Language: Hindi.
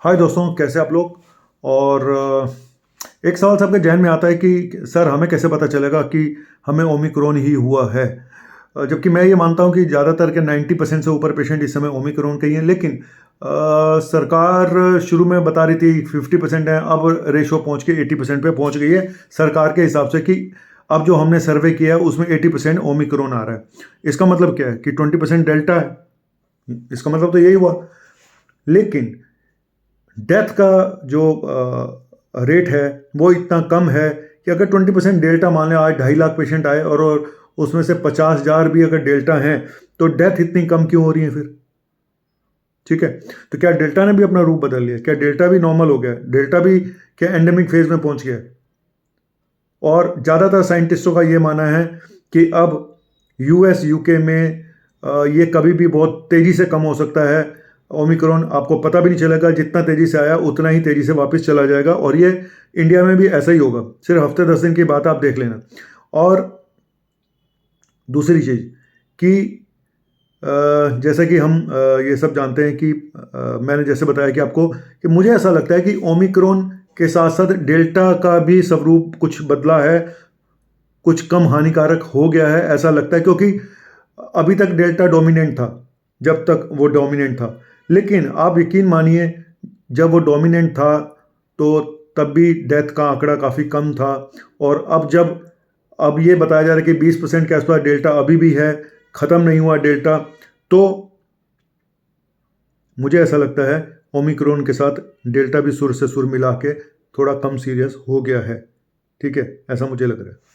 हाय दोस्तों, कैसे आप लोग। और एक सवाल सबके जहन में आता है कि सर हमें कैसे पता चलेगा कि हमें ओमिक्रॉन ही हुआ है। जबकि मैं ये मानता हूँ कि ज़्यादातर के 90% से ऊपर पेशेंट इस समय ओमिक्रॉन के ही हैं, लेकिन सरकार शुरू में बता रही थी 50% है, अब रेशो पहुँच के 80% पे पहुँच गई है सरकार के हिसाब से, कि अब जो हमने सर्वे किया है उसमें 80% ओमिक्रॉन आ रहा है। इसका मतलब क्या है कि 20% डेल्टा है। इसका मतलब तो यही हुआ। लेकिन डेथ का जो रेट है वो इतना कम है कि अगर 20% डेल्टा मान लें, आज 2.5 लाख पेशेंट आए और उसमें से 50,000 भी अगर डेल्टा हैं, तो डेथ इतनी कम क्यों हो रही है फिर? ठीक है, तो क्या डेल्टा ने भी अपना रूप बदल लिया? क्या डेल्टा भी नॉर्मल हो गया? डेल्टा भी क्या एंडेमिक फेज में पहुंच गया? और ज़्यादातर साइंटिस्टों का ये मानना है कि अब यूएस यूके में ये कभी भी बहुत तेज़ी से कम हो सकता है। ओमिक्रॉन आपको पता भी नहीं चलेगा, जितना तेज़ी से आया उतना ही तेज़ी से वापस चला जाएगा, और ये इंडिया में भी ऐसा ही होगा। सिर्फ हफ्ते 10 दिन की बात आप देख लेना। और दूसरी चीज़ कि जैसे कि हम ये सब जानते हैं कि मैंने जैसे बताया कि आपको, कि मुझे ऐसा लगता है कि ओमिक्रॉन के साथ साथ डेल्टा का भी स्वरूप कुछ बदला है, कुछ कम हानिकारक हो गया है ऐसा लगता है। क्योंकि अभी तक डेल्टा डोमिनेंट था, जब तक वो डोमिनेंट था। लेकिन आप यकीन मानिए, जब वो डोमिनेंट था तो तब भी डेथ का आंकड़ा काफ़ी कम था। और अब ये बताया जा रहा है कि 20% के आसपास डेल्टा अभी भी है, ख़त्म नहीं हुआ डेल्टा। तो मुझे ऐसा लगता है ओमिक्रॉन के साथ डेल्टा भी सुर से सुर मिला के थोड़ा कम सीरियस हो गया है। ठीक है, ऐसा मुझे लग रहा है।